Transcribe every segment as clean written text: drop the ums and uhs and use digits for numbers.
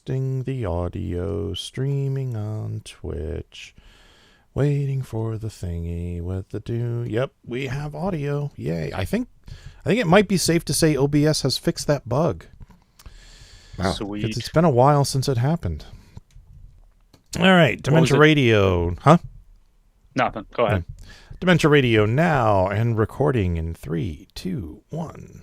Testing the audio, streaming on Twitch. Waiting for the thingy with the do. Yep, we have audio. Yay. I think it might be safe to say OBS has fixed that bug. Wow. Sweet. It's been a while since it happened. All right, Dementia Radio. Huh? Nothing. Go ahead. Dementia Radio now and recording in 3, 2, 1.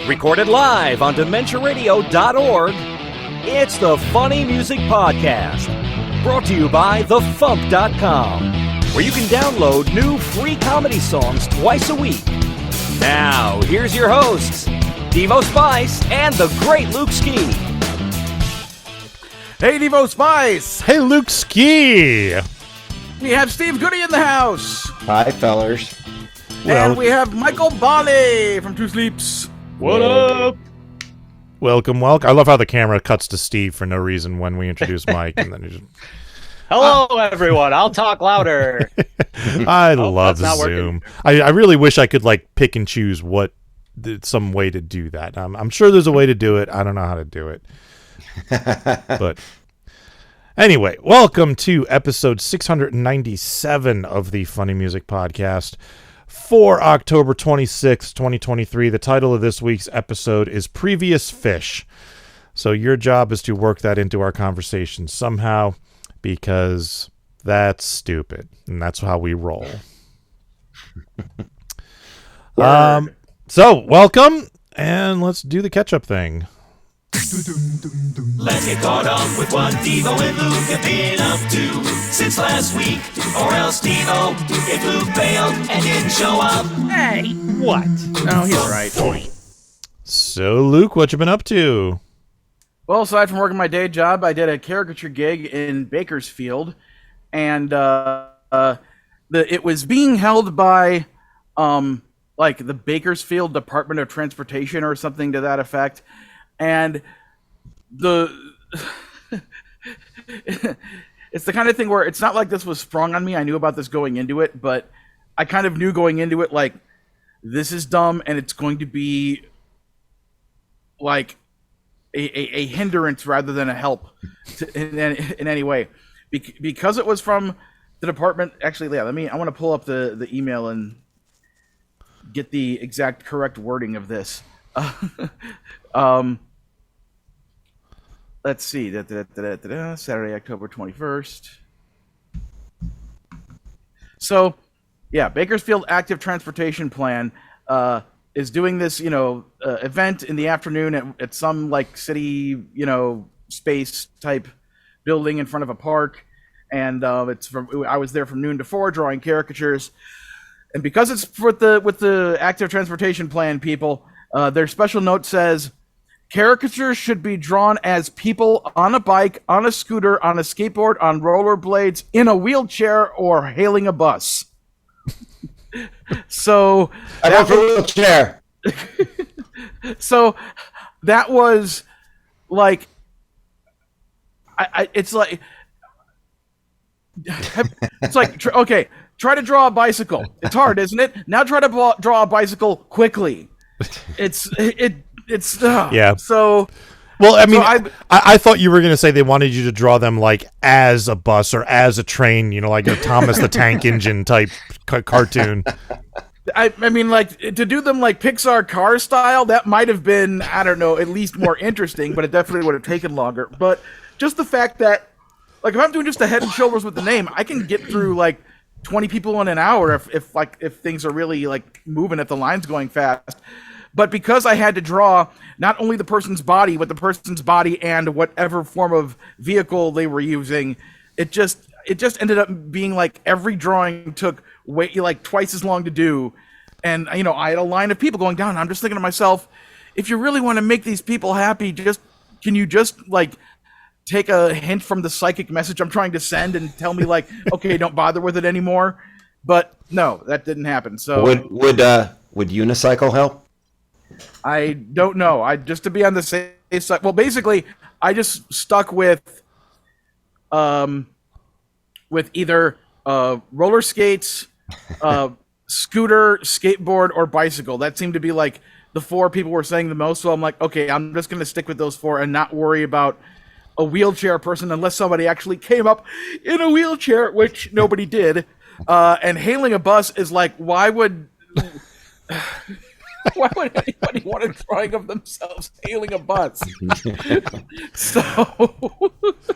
Recorded live on DementiaRadio.org, it's the Funny Music Podcast, brought to you by FuMP.com, where you can download new free comedy songs twice a week. Now, here's your hosts, Devo Spice and the great Luke Ski. Hey, Devo Spice! Hey, Luke Ski! We have Steve Goodie in the house! Hi, fellers. And we have Michael Bolly from Two Sleeps. What up? Welcome. I love how the camera cuts to Steve for no reason when we introduce Mike, and then he just... Hello, everyone. I'll talk louder. I love Zoom. I really wish I could pick and choose some way to do that. I'm sure there's a way to do it. I don't know how to do it. But anyway, welcome to episode 697 of the Funny Music Podcast for October 26th, 2023. The title of this week's episode is Previous Fish. So your job is to work that into our conversation somehow, because that's stupid, and that's how we roll. So welcome, and let's do the catch-up thing. Let's get caught up with what Devo and Luke have been up to since last week. Or else Devo, if Luke bailed and didn't show up. Hey, what? Oh, he's right. So, Luke, what you been up to? Well, aside from working my day job, I did a caricature gig in Bakersfield, and it was being held by the Bakersfield Department of Transportation or something to that effect. And it's the kind of thing where it's not like this was sprung on me. I knew about this going into it, but I kind of knew going into it, this is dumb and it's going to be a hindrance rather than a help in any way. Because it was from the department. Actually, yeah, I want to pull up the email and get the exact correct wording of this. Let's see. Saturday, October 21st. So, yeah, Bakersfield Active Transportation Plan is doing this, event in the afternoon at some city, space type building in front of a park, and I was there from noon to 4 drawing caricatures, and because it's with the Active Transportation Plan people, their special note says, caricatures should be drawn as people on a bike, on a scooter, on a skateboard, on rollerblades, in a wheelchair, or hailing a bus. So I go for a wheelchair. So that was okay, try to draw a bicycle. It's hard, isn't it? Now try to draw a bicycle quickly. Yeah. So, well, I mean, I thought you were going to say they wanted you to draw them as a bus or as a train, like a Thomas the Tank Engine type cartoon. I mean, to do them Pixar car style, that might have been, I don't know, at least more interesting, but it definitely would have taken longer. But just the fact that, if I'm doing just a head and shoulders with the name, I can get through 20 people in an hour if things are really moving, if the line's going fast. But because I had to draw not only the person's body, but the person's body and whatever form of vehicle they were using, it just ended up being every drawing took way twice as long to do. And I had a line of people going down, and I'm just thinking to myself, if you really want to make these people happy, can you take a hint from the psychic message I'm trying to send and tell me okay, don't bother with it anymore? But no, that didn't happen. So would unicycle help? I don't know. Just to be on the safe side. Well, basically, I just stuck with either roller skates, scooter, skateboard, or bicycle. That seemed to be the the 4 people were saying the most. So I'm like, okay, I'm just going to stick with those 4 and not worry about a wheelchair person unless somebody actually came up in a wheelchair, which nobody did. And hailing a bus is like, why would anybody want a drawing of themselves hailing a bus? So,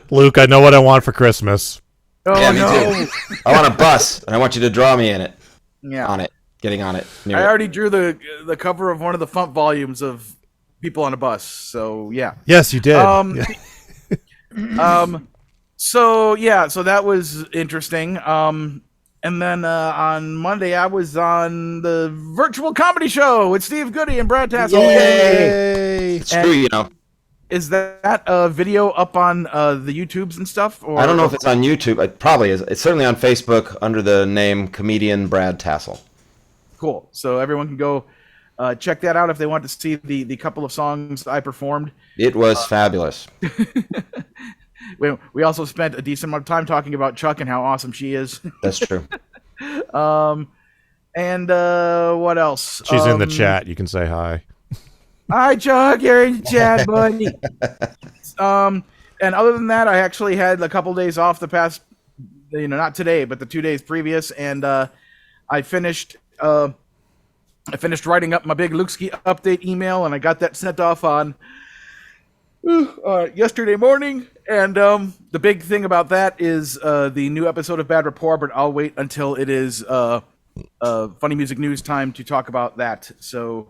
Luke, I know what I want for Christmas. oh Yeah, me no! too. I want a bus, and I want you to draw me in it. Yeah, On it. Getting on it. Near I it. already drew the cover of one of the FuMP volumes of people on a bus. So yeah. Yes, you did. So that was interesting. And then on Monday I was on the virtual comedy show with Steve Goodie and Brad Tassel. Yay! It's true, you know. Is that a video up on the YouTubes and stuff? Or I don't know if it's on YouTube. It probably is. It's certainly on Facebook under the name comedian Brad Tassel. Cool. So everyone can go check that out if they want to see the couple of songs I performed. It was fabulous. We also spent a decent amount of time talking about Chuck and how awesome she is. That's true. And what else? She's in the chat. You can say hi. Hi, Chuck. You're in the chat, buddy. And other than that, I actually had a couple days off the past, not today, but the 2 days previous, and I finished writing up my big Lukeski update email, and I got that sent off on yesterday morning. And the big thing about that is the new episode of Bad Rapport, but I'll wait until it is Funny Music News time to talk about that. So,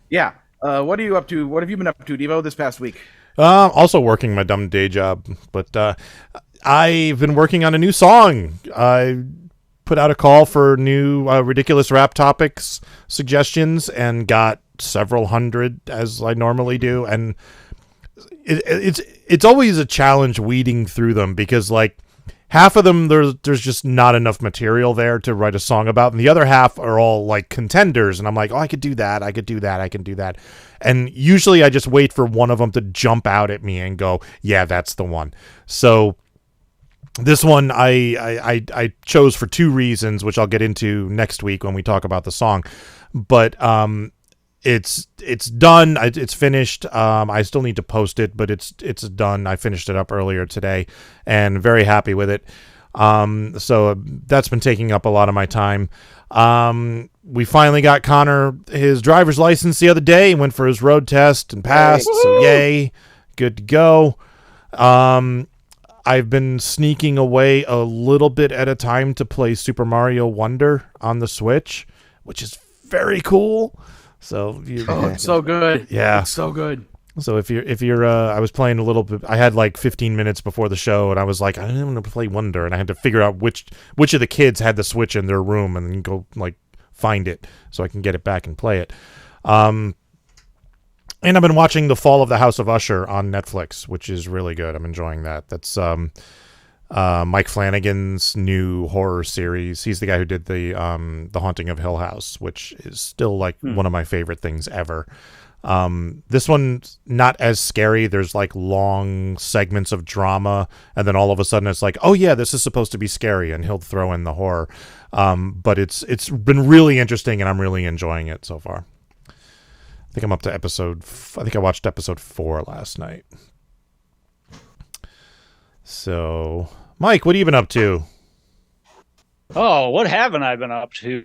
yeah. What are you up to? What have you been up to, Devo, this past week? Also working my dumb day job, but I've been working on a new song. I put out a call for new ridiculous rap topics suggestions and got several hundred, as I normally do, and it's always a challenge weeding through them because like half of them there's just not enough material there to write a song about, and the other half are all like contenders, and I'm like, oh, I could do that, I can do that, and usually I just wait for one of them to jump out at me and go, yeah, that's the one. So this one I chose for 2 reasons, which I'll get into next week when we talk about the song, but it's done. It's finished. I still need to post it, but it's done. I finished it up earlier today and very happy with it. So that's been taking up a lot of my time. We finally got Connor his driver's license the other day. He went for his road test and passed. So yay. Good to go. I've been sneaking away a little bit at a time to play Super Mario Wonder on the Switch, which is very cool. So it's so good. Yeah, it's so good. So if you're I was playing a little bit. I had like 15 minutes before the show, and I was like, I didn't want to play Wonder, and I had to figure out which of the kids had the Switch in their room, and then go like find it so I can get it back and play it. And I've been watching The Fall of the House of Usher on Netflix, which is really good. I'm enjoying that. That's Mike Flanagan's new horror series. He's the guy who did the Haunting of Hill House, which is still like one of my favorite things ever. This one's not as scary. There's like long segments of drama, and then all of a sudden it's like, oh yeah, this is supposed to be scary, and he'll throw in the horror. But it's been really interesting, and I'm really enjoying it so far. I think I'm up to I think I watched episode 4 last night. So, Mike, what have you been up to? Oh, what haven't I been up to?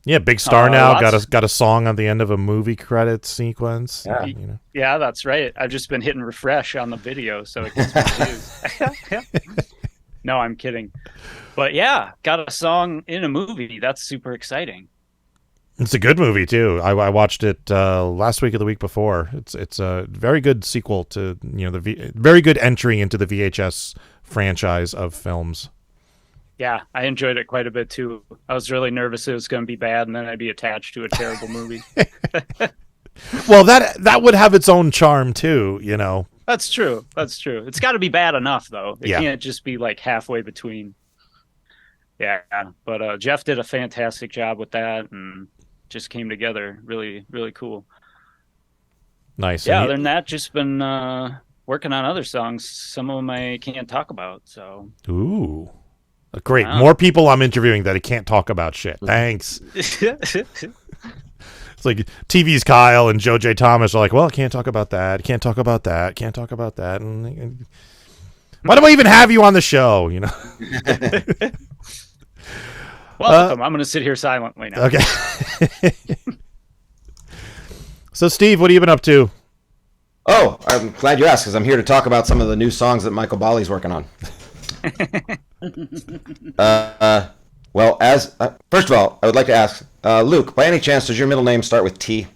Yeah, big star now. Lots. Got a song on the end of a movie credit sequence. Yeah. Yeah, that's right. I've just been hitting refresh on the video, so it gets me views. No, I'm kidding. But yeah, got a song in a movie. That's super exciting. It's a good movie too. I watched it last week or the week before. It's a very good sequel to very good entry into the VHS franchise of films. Yeah, I enjoyed it quite a bit too. I was really nervous it was going to be bad, and then I'd be attached to a terrible movie. Well, that would have its own charm too, That's true. It's got to be bad enough though. It Yeah. can't just be like halfway between. Yeah, but Jeff did a fantastic job with that, and just came together really, really cool. Nice. Yeah, other than that, just been working on other songs. Some of them I can't talk about. So. Ooh. Great. Wow. More people I'm interviewing that I can't talk about shit. Thanks. It's like TV's Kyle and Joe J. Thomas are like, well, can't talk about that. Can't talk about that. Can't talk about that. And why do I even have you on the show? You know. Welcome. I'm going to sit here silently now. Okay. So, Steve, what have you been up to? Oh, I'm glad you asked, because I'm here to talk about some of the new songs that Michael Bolly's working on. Well, first of all, I would like to ask, Luke, by any chance, does your middle name start with T?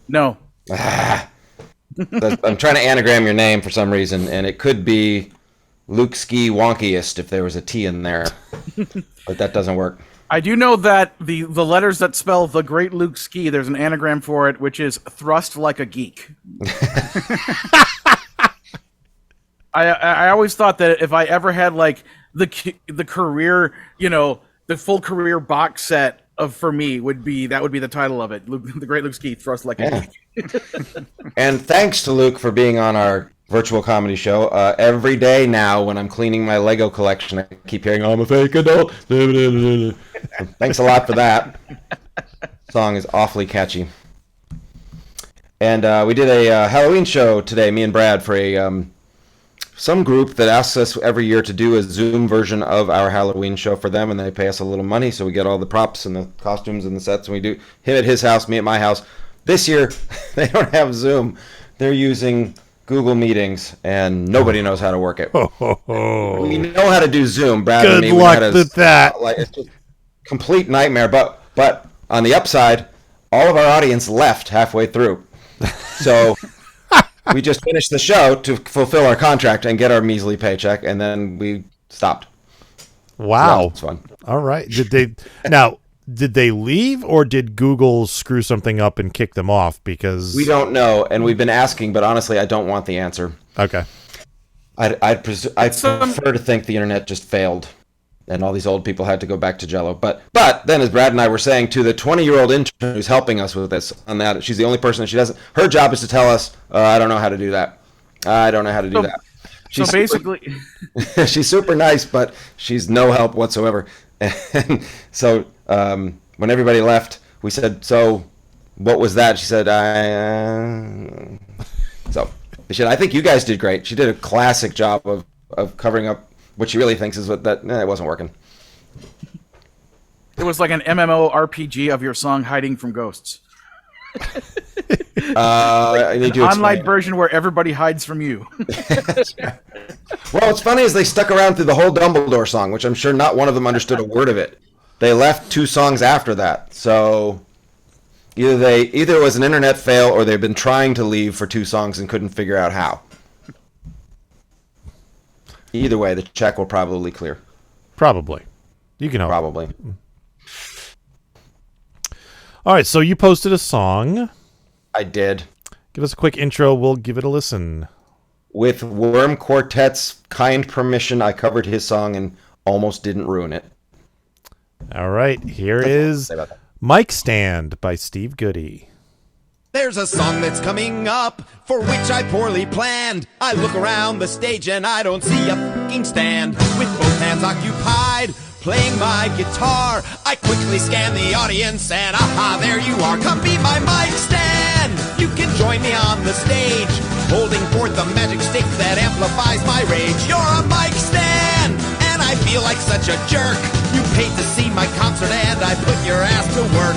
No. I'm trying to anagram your name for some reason, and it could be Luke Ski Wonkiest if there was a T in there, but that doesn't work. I do know that the letters that spell the Great Luke Ski, there's an anagram for it, which is thrust like a geek. I always thought that if I ever had like the career, the full career box set for me would be the title of it. The Great Luke Ski, thrust like a geek. And thanks to Luke for being on our virtual comedy show. Every day now when I'm cleaning my Lego collection, I keep hearing, I'm a fake adult. Thanks a lot for that. Song is awfully catchy. And we did a Halloween show today, me and Brad, for some group that asks us every year to do a Zoom version of our Halloween show for them, and they pay us a little money, so we get all the props and the costumes and the sets, and we do him at his house, me at my house. This year, they don't have Zoom. They're using Google Meetings, and nobody knows how to work it. We know how to do Zoom, Brad and me. Good luck with that. It's just complete nightmare. But on the upside, all of our audience left halfway through. So we just finished the show to fulfill our contract and get our measly paycheck, and then we stopped. Wow. So it's fun. All right. Did they leave, or did Google screw something up and kick them off? Because we don't know, and we've been asking, but honestly, I don't want the answer. Okay. I prefer to think the internet just failed, and all these old people had to go back to Jello. But then, as Brad and I were saying, to the 20-year-old intern who's helping us with this, on that, she's the only person that she doesn't. Her job is to tell us, I don't know how to do that. I don't know how to do that. So basically, she's super nice, but she's no help whatsoever. And so when everybody left, we said, so what was that? She said, So she said, I think you guys did great. She did a classic job of covering up what she really thinks is it wasn't working. It was like an MMORPG of your song Hiding from Ghosts. I need to An online version where everybody hides from you. Well, what's funny is they stuck around through the whole Dumbledore song, which I'm sure not one of them understood a word of it. They left 2 songs after that, so either it was an internet fail or they've been trying to leave for 2 songs and couldn't figure out how. Either way, the check will probably clear. Probably. You can hope. Probably. All right, so you posted a song. I did. Give us a quick intro. We'll give it a listen. With Worm Quartet's kind permission, I covered his song and almost didn't ruin it. All right, here is Mic Stand by Steve Goodie. There's a song that's coming up for which I poorly planned. I look around the stage and I don't see a fucking stand. With both hands occupied, playing my guitar, I quickly scan the audience and aha, there you are. Come be my mic stand. You can join me on the stage, holding forth the magic stick that amplifies my rage. You're a mic stand, and I feel like such a jerk. You paid to see my concert and I put your ass to work.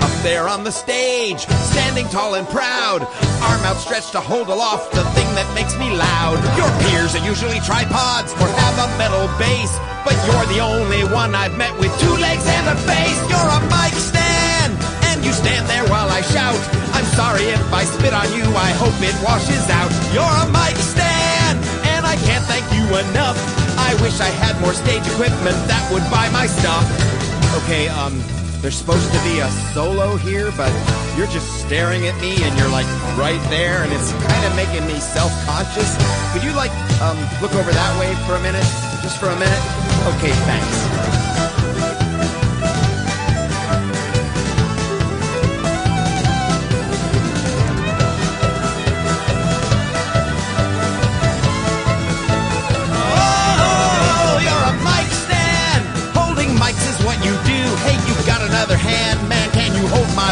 Up there on the stage, standing tall and proud, arm outstretched to hold aloft the thing that makes me loud. Your peers are usually tripods or have a metal base, but you're the only one I've met with 2 legs and a face. You're a mic stand, and you stand there while I shout. I'm sorry if I spit on you, I hope it washes out. You're a mic stand, and I can't thank you enough. I wish I had more stage equipment that would buy my stuff. Okay, there's supposed to be a solo here, but you're just staring at me and you're like right there and it's kind of making me self-conscious. Could you look over that way for a minute? Just for a minute? Okay, thanks.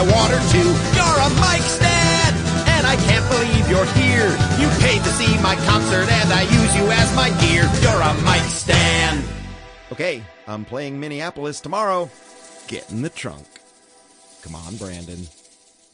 Water too. see my concert and I use you as my gear. You're a mic stand. Okay, I'm playing Minneapolis tomorrow. Get in the trunk. Come on, Brandon.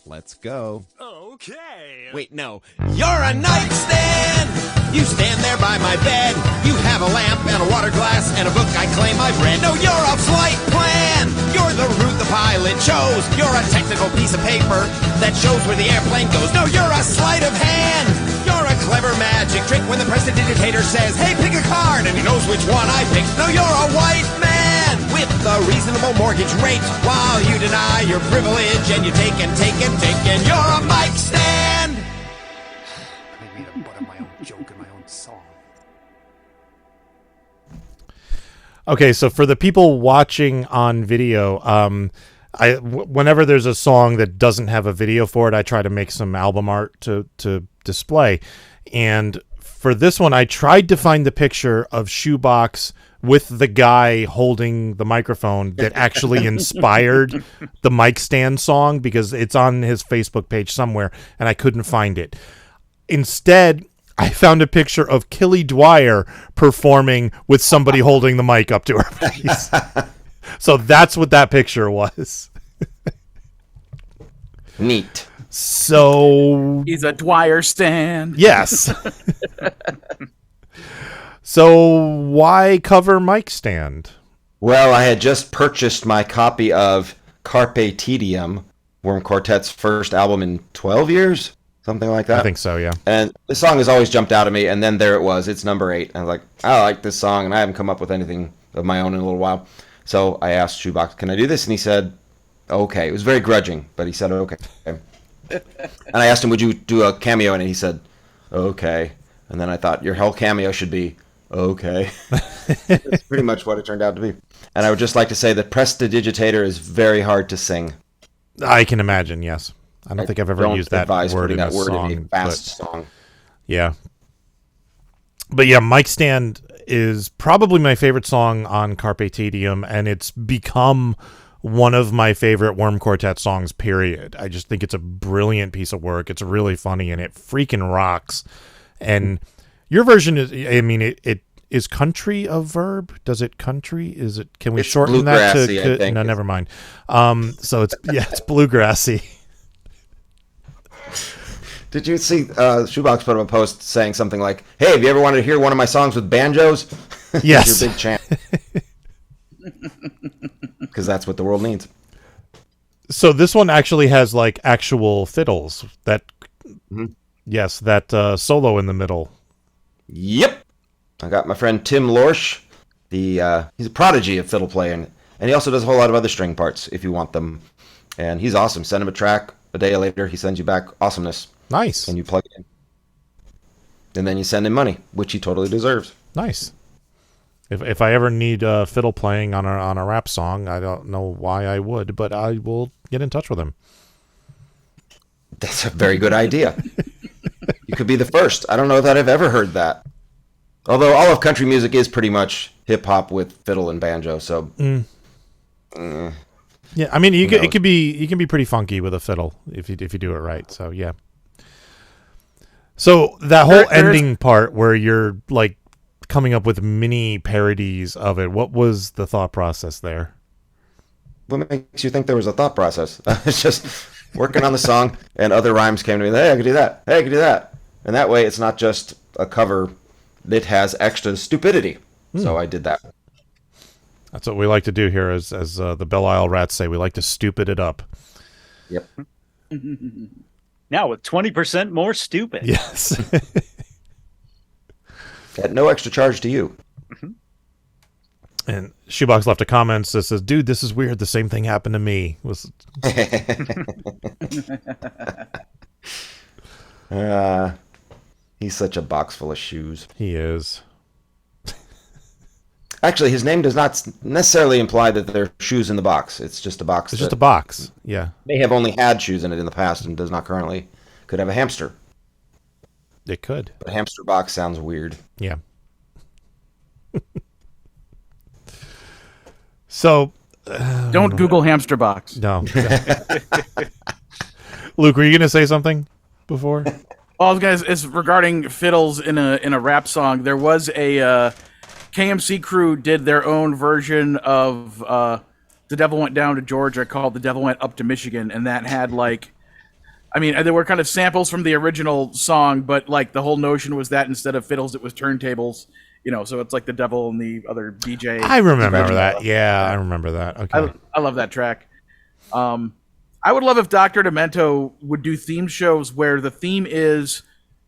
Let's go. Okay. Wait, no. You're a nightstand. You stand there by my bed. You have a lamp and a water glass and a book I claim I've read. No, you're a flight plan. You're the route the pilot chose. You're a technical piece of paper that shows where the airplane goes. No, you're a sleight of hand. You're a clever magic trick when the prestidigitator says, hey, pick a card, and he knows which one I picked. No, you're a white man with a reasonable mortgage rate while you deny your privilege and you take and take and take, and you're a mic stand. I made a butt of my own joke in my own song. Okay, so for the people watching on video, whenever there's a song that doesn't have a video for it, I try to make some album art to display. And for this one, I tried to find the picture of Shoebox with the guy holding the microphone that actually inspired the mic stand song, because it's on his Facebook page somewhere, and I couldn't find it. Instead, I found a picture of Killy Dwyer performing with somebody holding the mic up to her face. So that's what that picture was. Neat. So He's a Dwyer stand. yes. So why cover mic stand? Well, I had just purchased my copy of Carpe Tedium, Worm Quartet's first album in 12 years, something like that. I think so, yeah. And the song has always jumped out at me, and then there it was. It's number 8. And I was like, I like this song, and I haven't come up with anything of my own in a little while. So I asked Shoebox, can I do this? And he said, okay. It was very grudging, but he said, okay. And I asked him, would you do a cameo? And he said, okay. And then I thought, your whole cameo should be okay. That's pretty much what it turned out to be. And I would just like to say that Prestidigitator is very hard to sing. I can imagine, yes. I don't think I've ever used that word in a song. In a fast song. Yeah. But yeah, Mic Stand is probably my favorite song on Carpe Tedium, and it's become one of my favorite Worm Quartet songs, period. I just think it's a brilliant piece of work. It's really funny, and it freaking rocks. And your version is, I mean, it is country a verb? Does it country? Is it, can we shorten that to, no, never mind. So it's bluegrassy. Did you see Shoebox put up a post saying something like, hey, have you ever wanted to hear one of my songs with banjos? Yes. Your big chant. Because that's what the world needs. So this one actually has like actual fiddles. That, yes, that solo in the middle. Yep. I got my friend Tim Lorsch. He's a prodigy of fiddle playing, and he also does a whole lot of other string parts if you want them. And he's awesome. Send him a track. A day later, he sends you back awesomeness. Nice. And you plug it in. And then you send him money, which he totally deserves. Nice. If I ever need fiddle playing on a rap song, I don't know why I would, but I will get in touch with him. That's a very good idea. You could be the first. I don't know that I've ever heard that. Although all of country music is pretty much hip hop with fiddle and banjo, so. Yeah, I mean, you can be pretty funky with a fiddle if you do it right. So yeah. So that whole ending part where you're like coming up with mini parodies of it, what was the thought process there? What makes you think there was a thought process? I was just working on the song, and other rhymes came to me. Hey, I could do that. Hey, I could do that. And that way, it's not just a cover; it has extra stupidity. So I did that. That's what we like to do here, as the Belle Isle Rats say. We like to stupid it up. Yep. Now with 20% more stupid. Yes. At no extra charge to you. And Shoebox left a comment that says, "Dude, this is weird. The same thing happened to me." He's such a box full of shoes. He is. Actually, his name does not necessarily imply that there are shoes in the box. It's just a box. It's just a box. Yeah. May have only had shoes in it in the past and does not currently. Could have a hamster. It could. But hamster box sounds weird. Yeah. So. Don't Google hamster box. No. Luke, were you going to say something before? All I was gonna is regarding fiddles in a rap song. There was a KMC Crew did their own version of "The Devil Went Down to Georgia" called "The Devil Went Up to Michigan," and that had there were kind of samples from the original song, but like the whole notion was that instead of fiddles, it was turntables. So it's like the devil and the other DJ. I remember that. Yeah, I remember that. Okay. I love that track. I would love if Dr. Demento would do theme shows where the theme is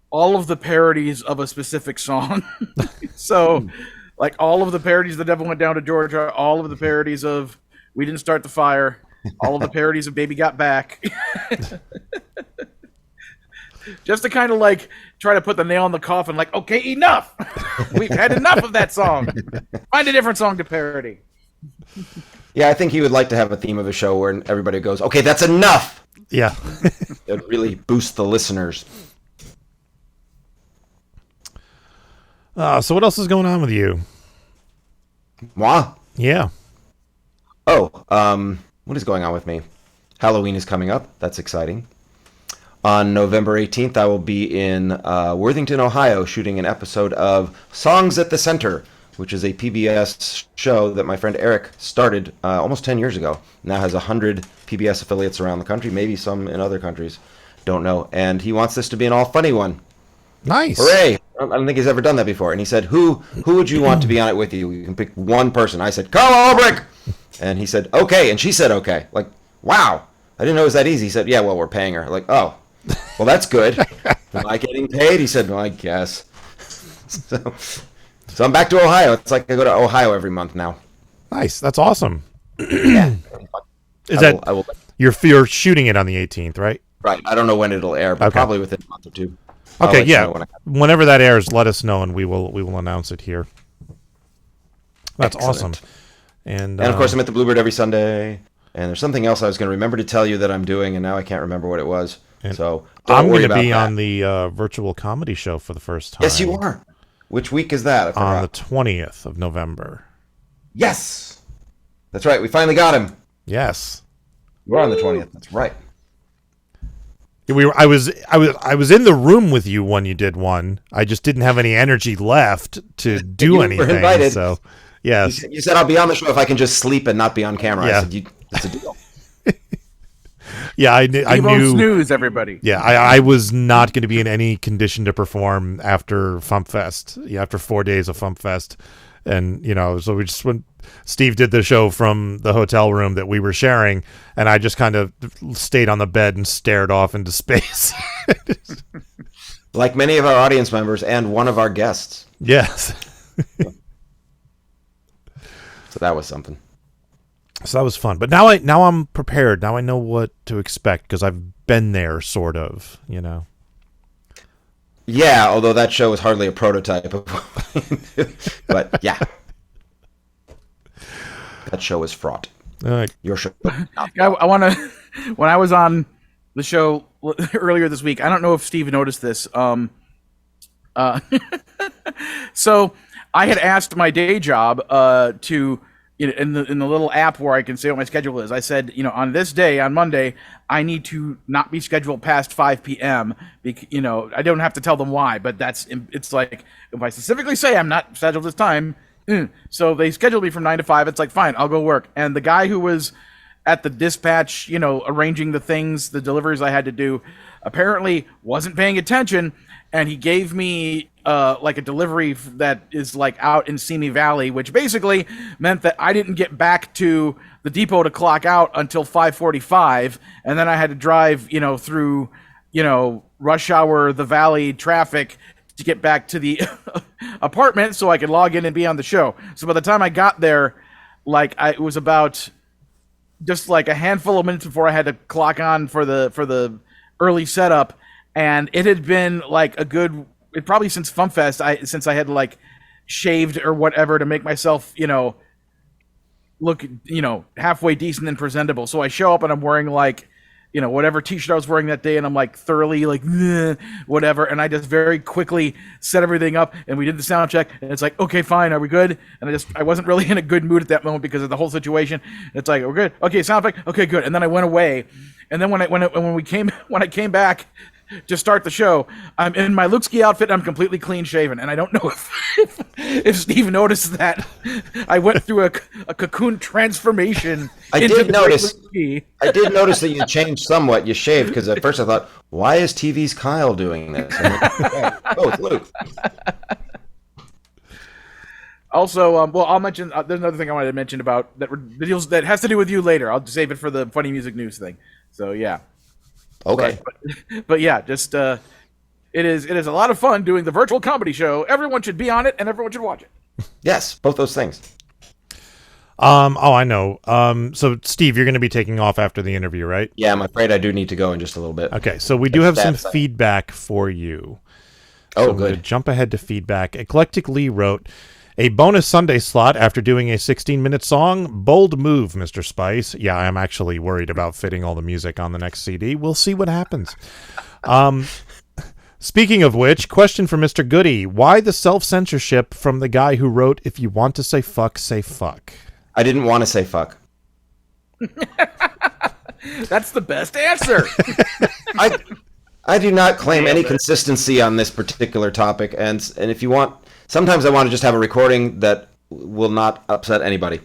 all of the parodies of a specific song. So, like all of the parodies of "The Devil Went Down to Georgia," all of the parodies of "We Didn't Start the Fire," all of the parodies of "Baby Got Back." Just to kind of like try to put the nail in the coffin, like, okay, enough. We've had enough of that song. Find a different song to parody. Yeah, I think he would like to have a theme of a show where everybody goes, okay, that's enough. Yeah. It would really boost the listeners. So what else is going on with you? Moi? Yeah. Oh, what is going on with me? Halloween is coming up. That's exciting. On November 18th, I will be in Worthington, Ohio, shooting an episode of Songs at the Center, which is a PBS show that my friend Eric started almost 10 years ago. Now has 100 PBS affiliates around the country, maybe some in other countries. Don't know. And he wants this to be an all-funny one. Nice. Hooray! I don't think he's ever done that before. And he said, who would you want to be on it with you? You can pick one person. I said, Carl Ulbrich! And he said, okay. And she said, okay. Like, wow. I didn't know it was that easy. He said, yeah, well, we're paying her. Like, oh, well, that's good. Am I getting paid? He said, well, I guess. So I'm back to Ohio. It's like I go to Ohio every month now. Nice. That's awesome. Yeah. You're shooting it on the 18th, right? Right. I don't know when it'll air, but probably within a month or two. Okay, yeah. Whenever that airs, let us know, and we will announce it here. That's Excellent. awesome. And of course, I'm at the Bluebird every Sunday. And there's something else I was going to remember to tell you that I'm doing, and now I can't remember what it was. So I'm going to be on the virtual comedy show for the first time. Yes, you are. Which week is that? On the 20th of November. Yes, that's right. We finally got him. Yes, we're on the 20th. That's right. I was in the room with you when you did one. I just didn't have any energy left to do anything. Were invited. So, yes, you said I'll be on the show if I can just sleep and not be on camera. Yeah. I said it's a deal. Yeah, I knew. Snooze, everybody. Yeah, I was not going to be in any condition to perform after FuMPFest. Yeah, after 4 days of FuMPFest, and so we just went. Steve did the show from the hotel room that we were sharing, and I just kind of stayed on the bed and stared off into space. Like many of our audience members and one of our guests. Yes. So that was something. So that was fun. But now I'm prepared. Now I know what to expect because I've been there, sort of, Yeah, although that show was hardly a prototype of but yeah. That show was fraught. Your show. I want to. When I was on the show earlier this week, I don't know if Steve noticed this. So I had asked my day job to in the little app where I can say what my schedule is. I said, on this day, on Monday, I need to not be scheduled past 5 p.m. I don't have to tell them why, but it's like if I specifically say I'm not scheduled this time. So they scheduled me from 9 to 5. It's like, fine, I'll go work. And the guy who was at the dispatch, arranging the deliveries I had to do, apparently wasn't paying attention. And he gave me like a delivery that is like out in Simi Valley, which basically meant that I didn't get back to the depot to clock out until 5:45. And then I had to drive, through, rush hour, the valley traffic to get back to the apartment so I could log in and be on the show. So by the time I got there, it was about just like a handful of minutes before I had to clock on for the early setup, and it had been like probably since FuMPFest, since I had like shaved or whatever to make myself, look, halfway decent and presentable. So I show up and I'm wearing like, whatever t-shirt I was wearing that day, and I'm like thoroughly like whatever, and I just very quickly set everything up, and we did the sound check, and it's like, okay, fine, are we good? And I wasn't really in a good mood at that moment because of the whole situation. It's like, we're good, okay, sound effect, okay, good. And then I went away, and then when I came back, to start the show. I'm in my Luke Ski outfit. I'm completely clean shaven, and I don't know if Steve noticed that I went through a cocoon transformation. I did notice that you changed somewhat. You shaved because at first I thought, why is TV's Kyle doing this? Oh, it's Luke. Also, I'll mention. There's another thing I wanted to mention about that has to do with you later. I'll save it for the funny music news thing. So yeah. Okay. But yeah, just it is a lot of fun doing the virtual comedy show. Everyone should be on it, and everyone should watch it. Yes, both those things. I know. So Steve, you're going to be taking off after the interview, right? Yeah, I'm afraid I do need to go in just a little bit. Okay, so we do have some feedback for you. Oh, so good. Jump ahead to feedback. Eclectic Lee wrote, a bonus Sunday slot after doing a 16-minute song. Bold move, Mr. Spice. Yeah, I'm actually worried about fitting all the music on the next CD. We'll see what happens. Speaking of which, question for Mr. Goodie. Why the self-censorship from the guy who wrote, if you want to say fuck, say fuck? I didn't want to say fuck. That's the best answer. I do not claim any consistency on this particular topic, and if you want... Sometimes I want to just have a recording that will not upset anybody.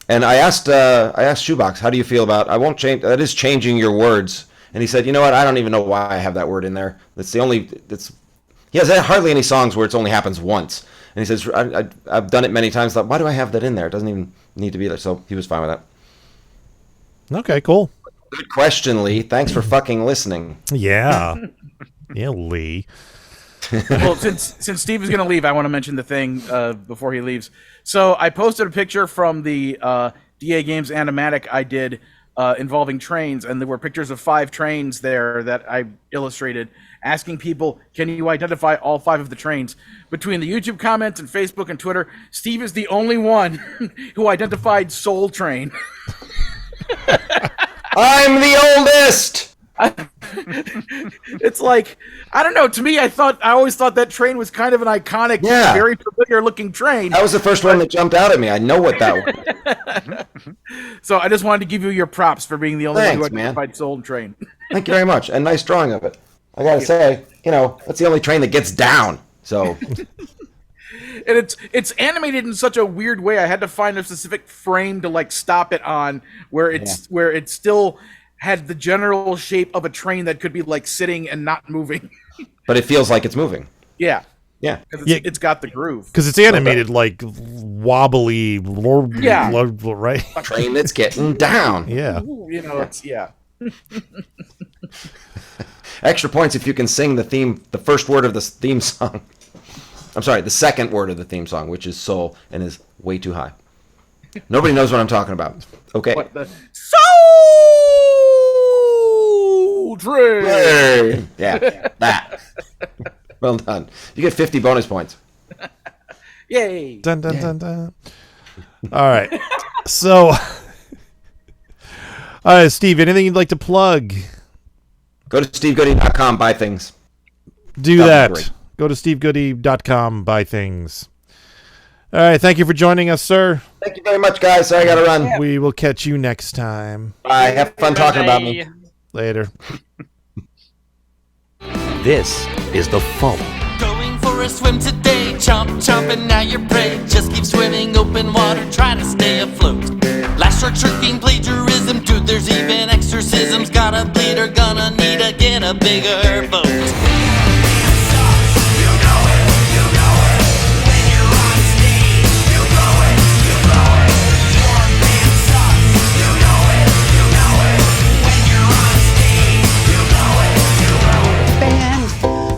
And I asked Shoebox, how do you feel about, I won't change, that is changing your words. And he said, you know what, I don't even know why I have that word in there. He has hardly any songs where it only happens once. And he says, I've done it many times. Like, why do I have that in there? It doesn't even need to be there. So he was fine with that. Okay, cool. Good question, Lee. Thanks for fucking listening. Yeah. Yeah, Lee. Well, since Steve is going to leave, I want to mention the thing before he leaves. So I posted a picture from the DA Games animatic I did involving trains, and there were pictures of 5 trains there that I illustrated, asking people, can you identify all 5 of the trains? Between the YouTube comments and Facebook and Twitter, Steve is the only one who identified Soul Train. I'm the oldest! It's like, I don't know, to me, I always thought that train was kind of an iconic, very familiar looking train. That was the first one that jumped out at me. I know what that was. So I just wanted to give you your props for being the only one who identified Soul Train. Thank you very much, and nice drawing of it. I gotta say, that's the only train that gets down. So, and it's animated in such a weird way. I had to find a specific frame to stop it on, where it still had the general shape of a train that could be sitting and not moving. But it feels like it's moving. Yeah. Yeah. It's got the groove. Because it's animated wobbly, right? A train that's getting down. Yeah. It's. Extra points if you can sing the first word of the theme song. I'm sorry, the second word of the theme song, which is soul and is way too high. Nobody knows what I'm talking about. Okay. What the Soul Train. Yeah, that. Well done. You get 50 bonus points. Yay. Dun, dun, dun, dun. All right. So, all right, Steve, anything you'd like to plug? Go to stevegoodie.com, buy things. Do that. Go to stevegoodie.com, buy things. All right, thank you for joining us, sir. Thank you very much, guys. Sorry, I gotta run. We will catch you next time. Bye. Have fun talking about me. Later. This is the FuMP. Going for a swim today, chomp, chomping now your prey. Just keep swimming, open water, try to stay afloat. Last shark tricking, plagiarism, dude, there's even exorcisms. Gotta bleed or gonna need to get a bigger boat.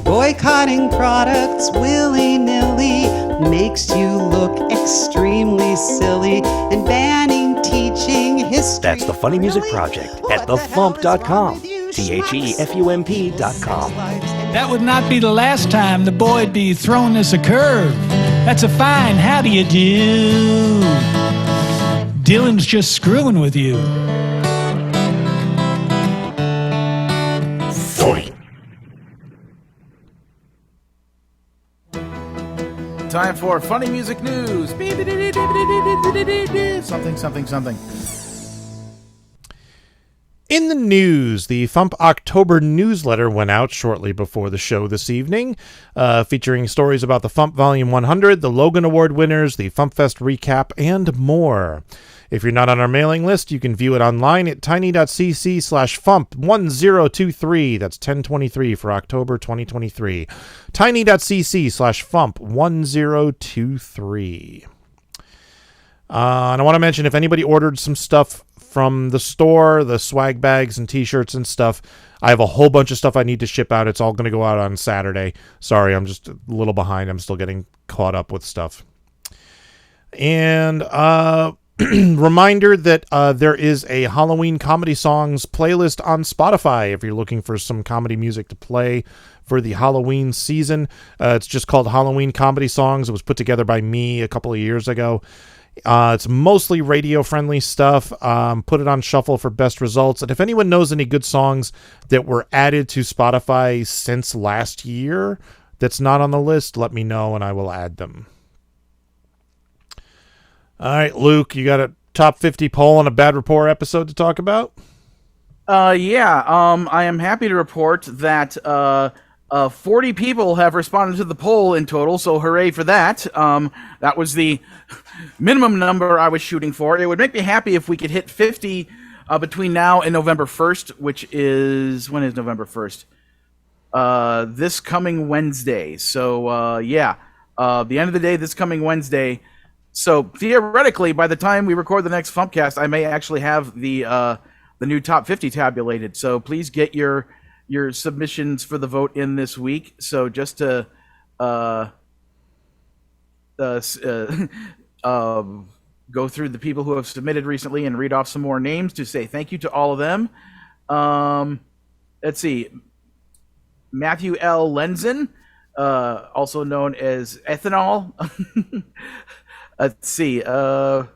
Boycotting products willy-nilly makes you look extremely silly, and banning teaching history. That's the Funny Music Project at thefump.com. THEFUMP.com. That would not be the last time the boy'd be throwing us a curve. That's a fine how do you do. Dylan's just screwing with you. Time for funny music news. Something. In the news, the FuMP October newsletter went out shortly before the show this evening, featuring stories about the FuMP Volume 100, the Logan Award winners, the FuMPFest recap, and more. If you're not on our mailing list, you can view it online at tiny.cc/FuMP1023. That's 1023 for October 2023. tiny.cc/FuMP1023. And I want to mention, if anybody ordered some stuff from the store, the swag bags and t-shirts and stuff, I have a whole bunch of stuff I need to ship out. It's all going to go out on Saturday. Sorry, I'm just a little behind. I'm still getting caught up with stuff. And reminder that there is a Halloween comedy songs playlist on Spotify if you're looking for some comedy music to play for the Halloween season. It's just called Halloween Comedy Songs. It was put together by me a couple of years ago. It's mostly radio-friendly stuff. Put it on shuffle for best results. And if anyone knows any good songs that were added to Spotify since last year that's not on the list, let me know and I will add them. All right, Luke, you got a top 50 poll and a bad rapport episode to talk about? I am happy to report that 40 people have responded to the poll in total, so hooray for that. That was the minimum number I was shooting for. It would make me happy if we could hit 50 between now and November 1st, which is... When is November 1st? This coming Wednesday. So, the end of the day, this coming Wednesday. So, theoretically, by the time we record the next FuMPcast, I may actually have the new top 50 tabulated. So, please get your submissions for the vote in this week. So, just to go through the people who have submitted recently and read off some more names to say thank you to all of them. Let's see. Matthew L. Lenzen, also known as Ethanol. Let's see. Some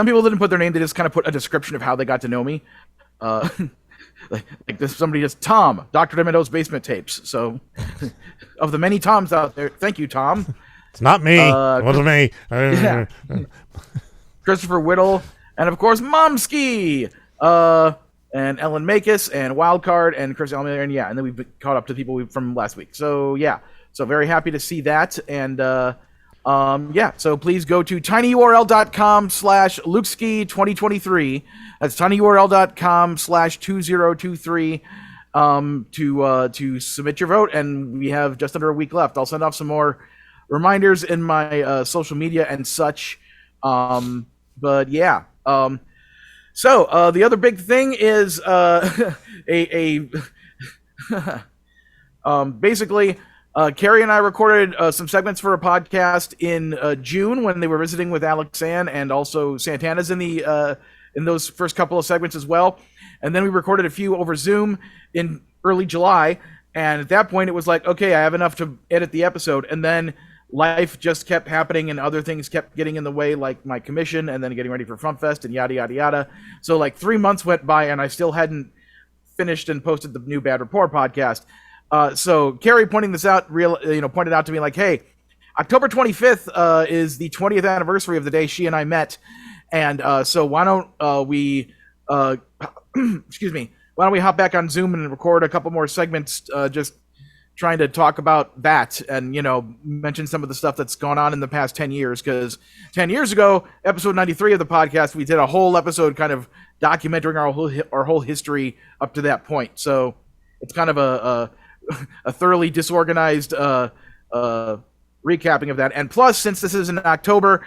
people didn't put their name. They just kind of put a description of how they got to know me. Like this, somebody just, Tom, Dr. Demento's Basement Tapes. So, of the many Toms out there, thank you, Tom. It's not me. It wasn't me. Yeah. Christopher Whittle, and of course, Momski, and Ellen Makis, and Wildcard, and Chris Elmiller, and and then we've been caught up to people from last week. So, so very happy to see that, and so please go to tinyurl.com/Lukeski2023. That's tinyurl.com/2023 to submit your vote, and we have just under a week left. I'll send off some more reminders in my social media and such. So the other big thing is basically. Carrie and I recorded some segments for a podcast in June when they were visiting with Alex Ann, and also Santana's in those first couple of segments as well. And then we recorded a few over Zoom in early July. And at that point, it was like, okay, I have enough to edit the episode. And then life just kept happening, and other things kept getting in the way, like my commission, and then getting ready for FuMPFest, and yada yada yada. So like 3 months went by, and I still hadn't finished and posted the new Bad Rapport podcast. So Carrie pointing this out, pointed out to me like, hey, October 25th is the 20th anniversary of the day she and I met, and so why don't we excuse me, why don't we hop back on Zoom and record a couple more segments, just trying to talk about that and mention some of the stuff that's gone on in the past 10 years, because 10 years ago, episode 93 of the podcast, we did a whole episode kind of documenting our whole history up to that point. So it's kind of a thoroughly disorganized recapping of that. And plus, since this is in October,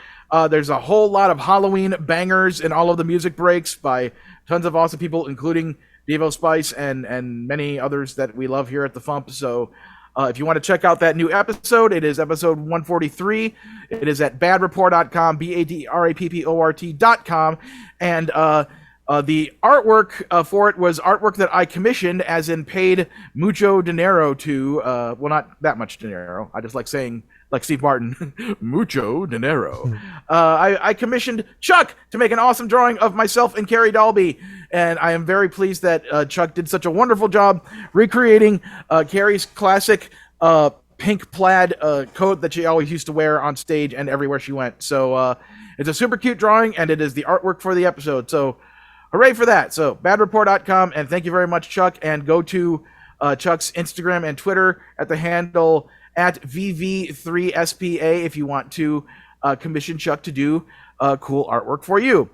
there's a whole lot of Halloween bangers in all of the music breaks by tons of awesome people, including Devo Spice and many others that we love here at the FuMP. So if you want to check out that new episode, it is episode 143. It is at badrapport.com, BADRAPPORT.com. And the artwork for it was artwork that I commissioned, as in paid mucho dinero to, well, not that much dinero. I just like saying, like Steve Martin, mucho dinero. I commissioned Chuck to make an awesome drawing of myself and Carrie Dalby. And I am very pleased that Chuck did such a wonderful job recreating Carrie's classic pink plaid coat that she always used to wear on stage and everywhere she went. So it's a super cute drawing, and it is the artwork for the episode. So hooray for that. So badreport.com, and thank you very much, Chuck. And go to Chuck's Instagram and Twitter at the handle at VV3SPA if you want to commission Chuck to do cool artwork for you.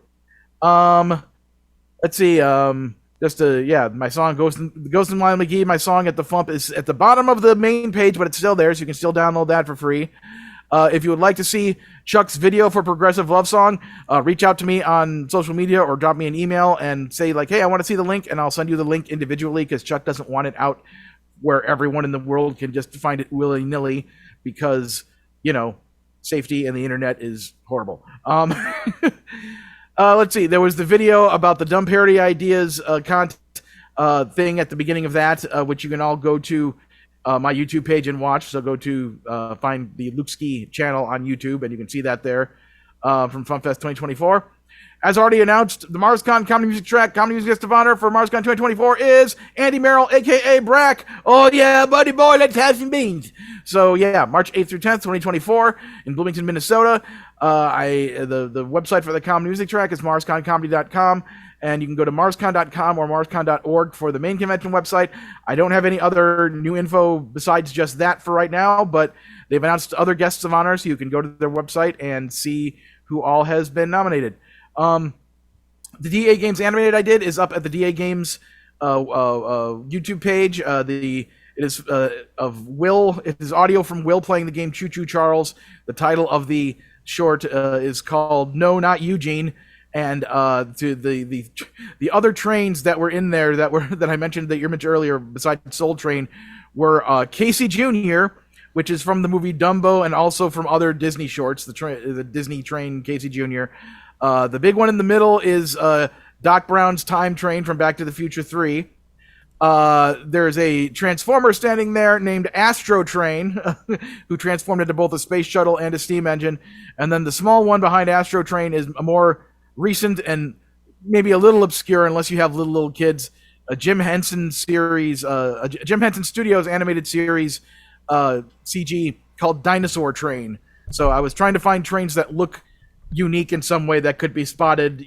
Let's see. My song Ghost and Wild McGee, my song at the FuMP is at the bottom of the main page, but it's still there, so you can still download that for free. If you would like to see Chuck's video for Progressive Love Song, reach out to me on social media or drop me an email and say, like, hey, I want to see the link, and I'll send you the link individually because Chuck doesn't want it out where everyone in the world can just find it willy-nilly because, safety and the internet is horrible. Let's see. There was the video about the Dumb Parody Ideas content thing at the beginning of that, which you can all go to my YouTube page and watch. So go to find the Luke Ski channel on YouTube, and you can see that there from FuMPFest 2024. As already announced, the MarsCon Comedy Music Track, Comedy Music Guest of Honor for MarsCon 2024 is Andy Merrill, a.k.a. Brack. Oh, yeah, buddy boy, let's have some beans. So, yeah, March 8th through 10th, 2024 in Bloomington, Minnesota. The website for the Comedy Music Track is marsconcomedy.com, and you can go to marscon.com or marscon.org for the main convention website. I don't have any other new info besides just that for right now, but they've announced other guests of honor, so you can go to their website and see who all has been nominated. The DA Games animated I did is up at the DA Games YouTube page. It is of Will. It is audio from Will playing the game Choo Choo Charles. The title of the short is called No, Not Eugene. And to the other trains that were in there that I mentioned that you mentioned earlier, besides Soul Train, were Casey Jr., which is from the movie Dumbo and also from other Disney shorts. The Disney Train Casey Jr. The big one in the middle is Doc Brown's Time Train from Back to the Future 3. There's a Transformer standing there named Astro Train, who transformed into both a space shuttle and a steam engine. And then the small one behind Astro Train is a more recent and maybe a little obscure, unless you have little kids, a Jim Henson series, Jim Henson Studios animated series, CG, called Dinosaur Train. So I was trying to find trains that look unique in some way that could be spotted,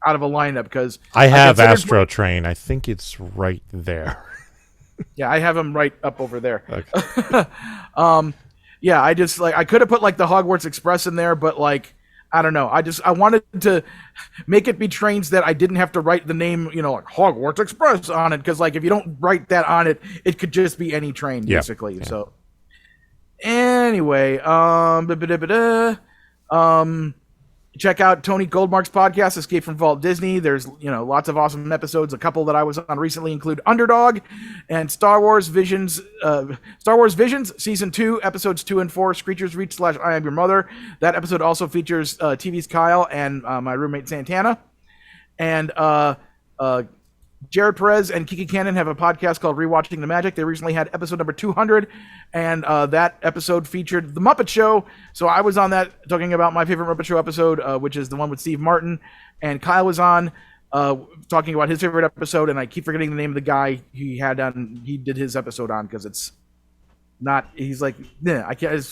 out of a lineup, because I have Astro Train. I think it's right there. Yeah, I have them right up over there. Okay. Yeah, I could have put like the Hogwarts Express in there, but like I don't know. I wanted to make it be trains that I didn't have to write the name, like Hogwarts Express on it, because like if you don't write that on it, it could just be any train basically. Yeah. So anyway, check out Tony Goldmark's podcast, Escape from Walt Disney. There's, lots of awesome episodes. A couple that I was on recently include Underdog and Star Wars Visions Season 2, Episodes 2 and 4, Screechers Reach / I Am Your Mother. That episode also features TV's Kyle and my roommate Santana. And Jared Perez and Kiki Cannon have a podcast called Rewatching the Magic. They recently had episode number 200, and that episode featured The Muppet Show. So I was on that talking about my favorite Muppet Show episode, which is the one with Steve Martin. And Kyle was on talking about his favorite episode, and I keep forgetting the name of the guy he did his episode on, because it's not, he's like, I can't,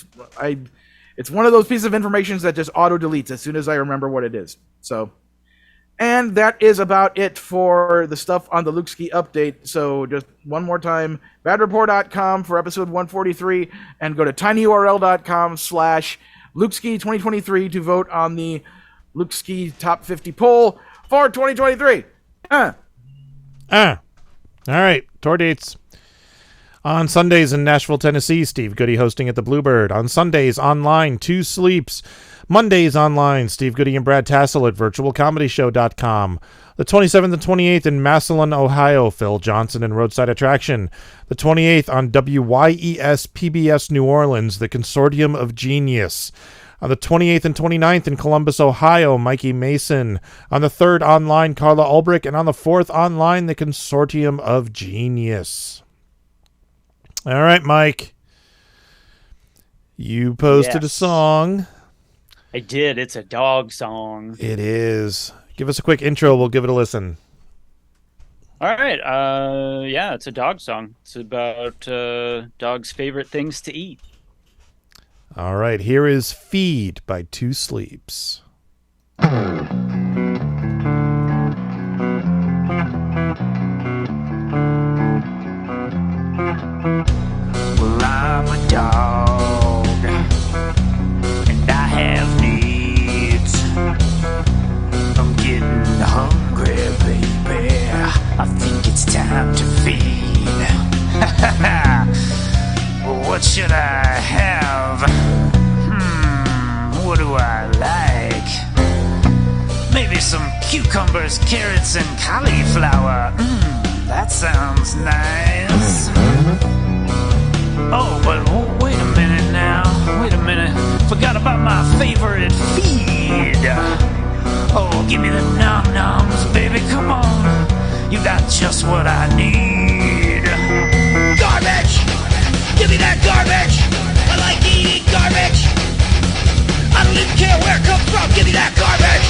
it's one of those pieces of information that just auto-deletes as soon as I remember what it is. So... And that is about it for the stuff on the Luke Ski update. So just one more time, badreport.com for episode 143, and go to tinyurl.com/LukeSki2023 to vote on the Luke Ski Top 50 poll for 2023. All right, tour dates. On Sundays in Nashville, Tennessee, Steve Goodie hosting at the Bluebird. On Sundays, online, 2 Sleeps. Mondays online, Steve Goodie and Brad Tassel at virtualcomedyshow.com. The 27th and 28th in Massillon, Ohio, Phil Johnson and Roadside Attraction. The 28th on WYES PBS New Orleans, the Consortium of Genius. On the 28th and 29th in Columbus, Ohio, Mikey Mason. On the 3rd online, Carla Ulbrich. And on the 4th online, the Consortium of Genius. All right, Mike. You posted a song. I did. It's a dog song. It is. Give us a quick intro. We'll give it a listen. All right. Yeah, it's a dog song. It's about dogs' favorite things to eat. All right. Here is Feed by 2 Sleeps. should I have? What do I like? Maybe some cucumbers, carrots, and cauliflower. That sounds nice. Oh, but wait a minute now. Wait a minute. Forgot about my favorite feed. Oh, give me the nom-noms, baby, come on. You got just what I need. Garbage! Give me that garbage! I like eating garbage! I don't even care where it comes from, give me that garbage!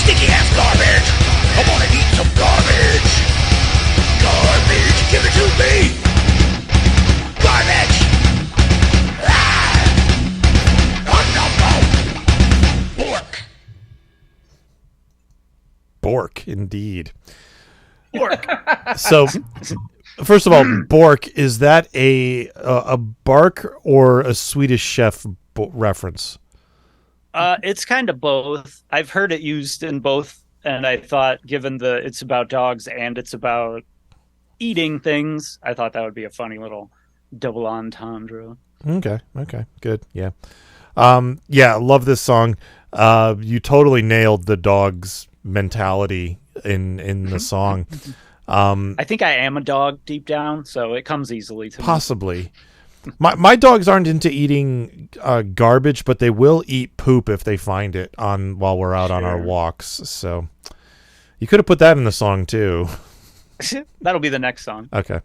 Sticky ass garbage! I wanna eat some garbage! Garbage, give it to me! Garbage! Ah! Oh, no, no! Pork! Bork, indeed. Pork. So, first of all, Bork, is that a bark or a Swedish Chef reference? It's kind of both. I've heard it used in both, and I thought, given it's about dogs and it's about eating things, I thought that would be a funny little double entendre. Okay, good, yeah. Yeah, love this song. You totally nailed the dog's mentality in the song. I think I am a dog deep down, so it comes easily to me. Possibly. My dogs aren't into eating garbage, but they will eat poop if they find it while we're out on our walks. So you could have put that in the song too. That'll be the next song. Okay.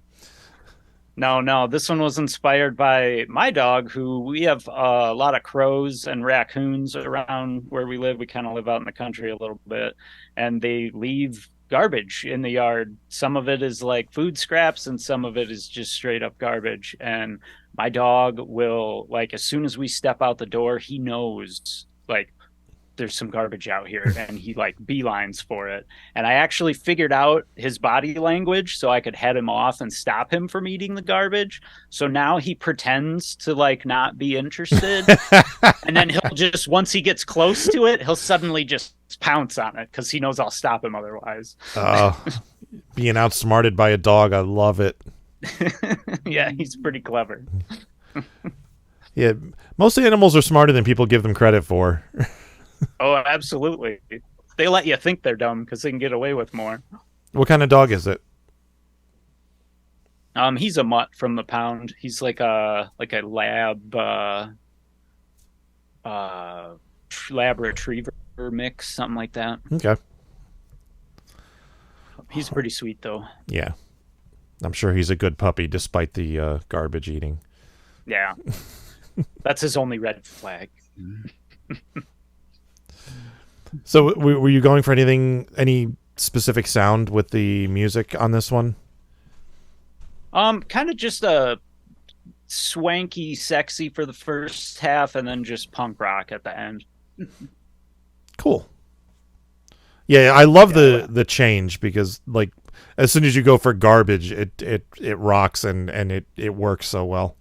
No, this one was inspired by my dog, who we have a lot of crows and raccoons around where we live. We kind of live out in the country a little bit, and they leave garbage in the yard. Some of it is like food scraps, and some of it is just straight up garbage. And my dog will, like, as soon as we step out the door, he knows, like, there's some garbage out here, and he like beelines for it. And I actually figured out his body language so I could head him off and stop him from eating the garbage. So now he pretends to like not be interested. And then he'll just, once he gets close to it, he'll suddenly just pounce on it because he knows I'll stop him otherwise. Being outsmarted by a dog, I love it. Yeah, he's pretty clever. Yeah, most animals are smarter than people give them credit for. Oh, absolutely. They let you think they're dumb because they can get away with more. What kind of dog is it? He's a mutt from the pound. He's like a lab lab retriever mix, something like that. Okay. He's pretty sweet though. Yeah. I'm sure he's a good puppy despite the garbage eating. Yeah. That's his only red flag. So were you going for any specific sound with the music on this one? Kind of just a swanky, sexy for the first half, and then just punk rock at the end. Cool. Yeah, I love the change because like as soon as you go for garbage, it rocks and it works so well.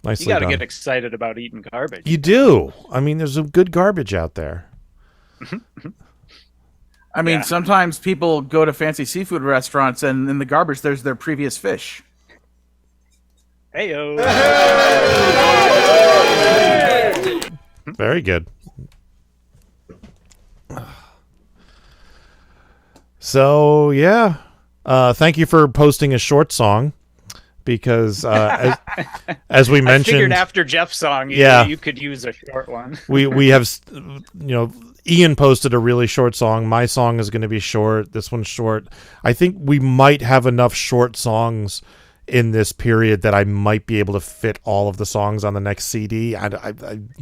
Nicely You got to done. get excited about eating garbage. You do. I mean, there's some good garbage out there. I mean, sometimes people go to fancy seafood restaurants, and in the garbage, there's their previous fish. Heyo. Very good. So, yeah. Thank you for posting a short song. Because as we mentioned, I figured after Jeff's song, you could use a short one. we have, Ian posted a really short song. My song is going to be short. This one's short. I think we might have enough short songs in this period that I might be able to fit all of the songs on the next CD. I'm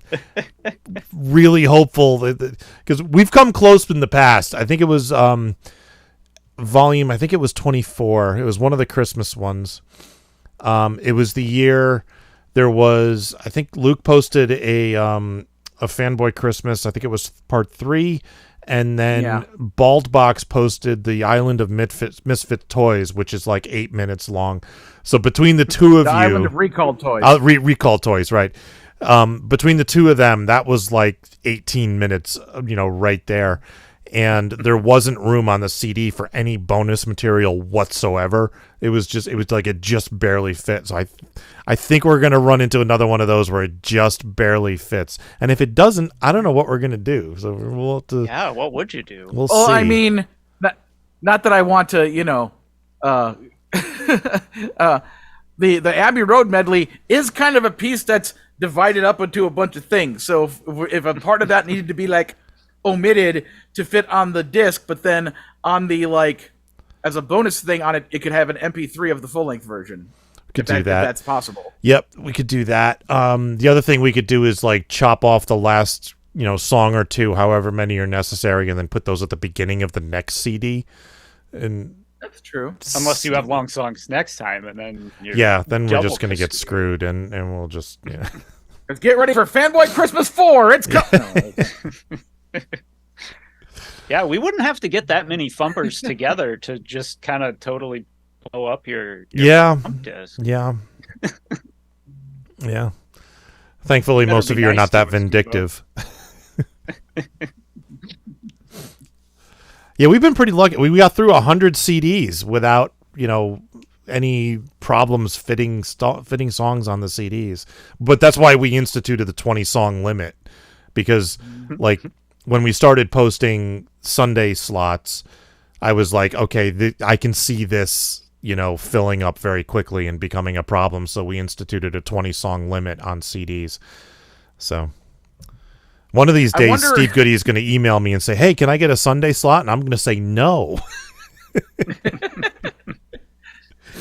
really hopeful because we've come close in the past. I think it was volume. I think it was 24. It was one of the Christmas ones. It was the year there was, I think Luke posted a Fanboy Christmas. I think it was part 3. And then Bald Box posted the Island of Misfit Toys, which is like 8 minutes long. So between the two of the you, Island of Recalled Toys. Recall Toys, right. Between the two of them, that was like 18 minutes, right there. and there wasn't room on the CD for any bonus material whatsoever. It was like it just barely fit. So I think we're going to run into another one of those where it just barely fits. And if it doesn't, I don't know what we're going to do. So we'll have to. Yeah, what would you do? We'll see. I mean, not that I want to, the Abbey Road medley is kind of a piece that's divided up into a bunch of things. So if a part of that needed to be like omitted to fit on the disc, but then on the like as a bonus thing on it, it could have an MP3 of the full length version. We could do that. If that's possible. Yep, we could do that. The other thing we could do is like chop off the last song or two, however many are necessary, and then put those at the beginning of the next CD. And that's true. Unless you have long songs next time, and then then we're just gonna get screwed, and we'll just Let's get ready for Fanboy Christmas 4. It's coming. Yeah, we wouldn't have to get that many FuMPers together to just kind of totally blow up your FuMP disc. Yeah. Yeah. Thankfully, most of you are not that vindictive. Yeah, we've been pretty lucky. We got through 100 CDs without, any problems fitting songs on the CDs. But that's why we instituted the 20-song limit. Because, like, when we started posting Sunday slots, I was like, okay, I can see this, filling up very quickly and becoming a problem. So we instituted a 20-song limit on CDs. So one of these days, Steve Goodie is going to email me and say, hey, can I get a Sunday slot? And I'm going to say no.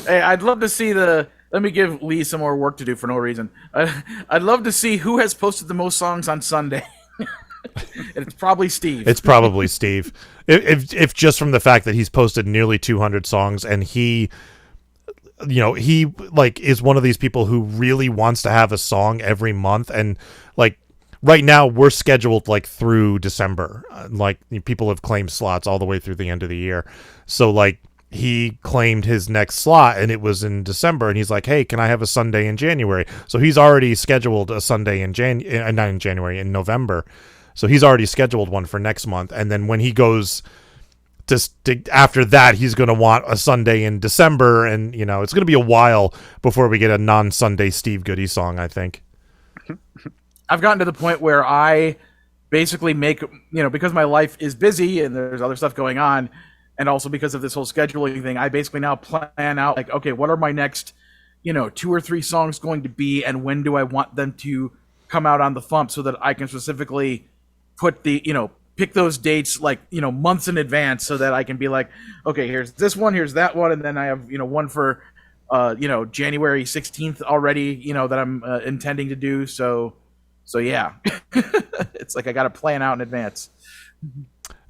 Hey, I'd love to see let me give Lee some more work to do for no reason. I'd love to see who has posted the most songs on Sunday. It's probably Steve. It's probably Steve. If just from the fact that he's posted nearly 200 songs, and he like is one of these people who really wants to have a song every month, and like right now we're scheduled like through December. Like people have claimed slots all the way through the end of the year. So like he claimed his next slot and it was in December, and he's like, hey, can I have a Sunday in January? So he's already scheduled a Sunday in in November. So he's already scheduled one for next month. And then when he goes after that, he's going to want a Sunday in December. And, it's going to be a while before we get a non-Sunday Steve Goodie song, I think. I've gotten to the point where I basically make, because my life is busy and there's other stuff going on, and also because of this whole scheduling thing, I basically now plan out, like, okay, what are my next, 2 or 3 songs going to be, and when do I want them to come out on the FuMP, so that I can specifically put the, pick those dates like, months in advance, so that I can be like, okay, here's this one, here's that one, and then I have, one for, January 16th already, that I'm intending to do. So yeah, it's like I got to plan out in advance.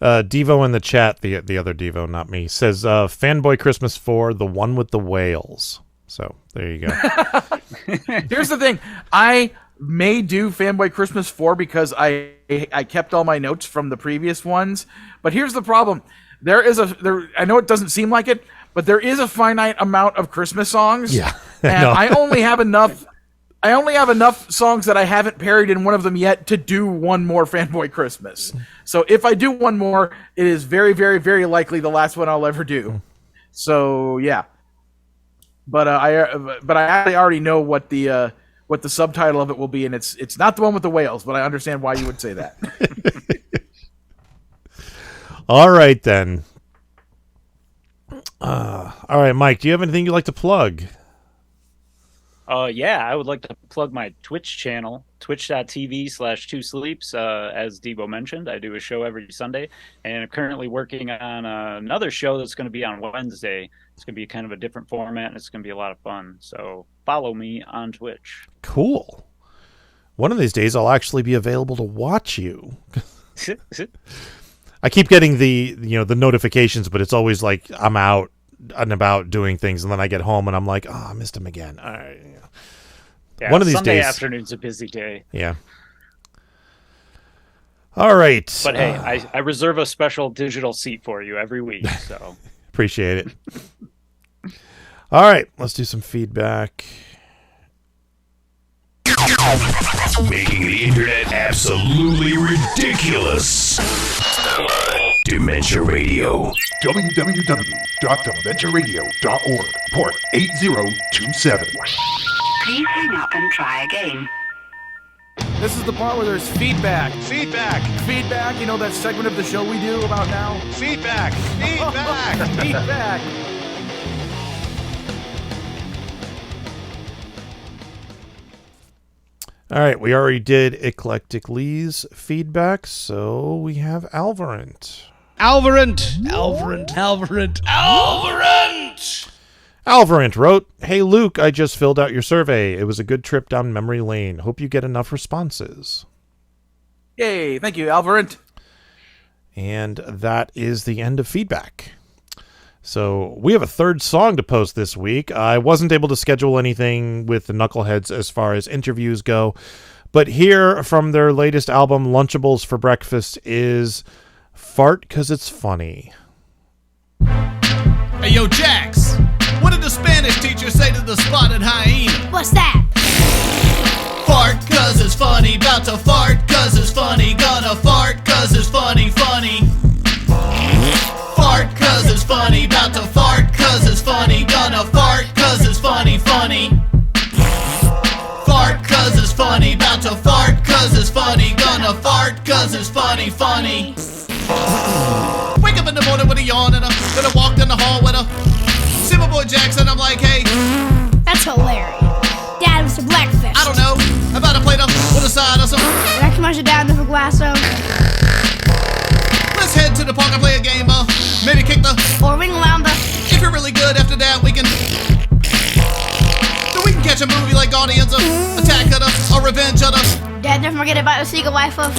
Devo in the chat, the other Devo, not me, says Fanboy Christmas 4, the one with the whales. So there you go. Here's the thing. I may do Fanboy Christmas 4 because I kept all my notes from the previous ones. But here's the problem. I know it doesn't seem like it, but there is a finite amount of Christmas songs. Yeah. And I only have enough songs that I haven't parried in one of them yet to do one more Fanboy Christmas. So if I do one more, it is very, very, very likely the last one I'll ever do. So yeah. But I actually already know what the subtitle of it will be, and it's not the one with the whales, but I understand why you would say that. All right then. All right, Mike, do you have anything you'd like to plug? Yeah, I would like to plug my Twitch channel, twitch.tv/2sleeps. As Devo mentioned, I do a show every Sunday, and I'm currently working on another show that's going to be on Wednesday. It's going to be kind of a different format, and it's going to be a lot of fun. So follow me on Twitch. Cool. One of these days, I'll actually be available to watch you. I keep getting the notifications, but it's always like I'm out and about doing things, and then I get home and I'm like, oh, I missed him again. All right. Yeah, one of these Sunday days. Afternoon's a busy day. Yeah. All right. But hey, I reserve a special digital seat for you every week. So appreciate it. All right, let's do some feedback. Making the internet absolutely ridiculous. Dementia Radio. www.dementiaradio.org. Port 8027. Please hang up and try again. This is the part where there's feedback. Feedback. Feedback, you know that segment of the show we do about now? Feedback. Feedback. Feedback. All right, we already did Eclectic Lee's feedback, so we have Alvarant. Alvarant wrote, "Hey Luke, I just filled out your survey. It was a good trip down memory lane. Hope you get enough responses." Yay, thank you, Alvarant. And that is the end of feedback. So we have a third song to post this week. I wasn't able to schedule anything with the Knuckleheads as far as interviews go, but here from their latest album, Lunchables for Breakfast, is Fart 'Cause It's Funny. Hey, yo, Jax, what did the Spanish teacher say to the spotted hyena? What's that? Fart 'cause it's funny, bout to fart 'cause it's funny, gonna fart 'cause it's funny, funny. Fart 'cause it's funny, bout to fart 'cause it's funny, gonna fart 'cause it's funny, funny. Fart 'cause it's funny, bout to fart 'cause it's funny, gonna fart 'cause it's funny, funny. Wake up in the morning with a yawn and I'm gonna walk down the hall with a see my boy Jackson. I'm like, hey, That's hilarious. Dad, what's for breakfast? I don't know, about a plate of with a side of some. Can I come your dad with a glass of? Let's head to the park and play a game. Maybe kick the or ring around the. If you're really good after that, we can. Then we can catch a movie like Guardians of Attack of the or Revenge of the. Dad, never forget about the secret life of.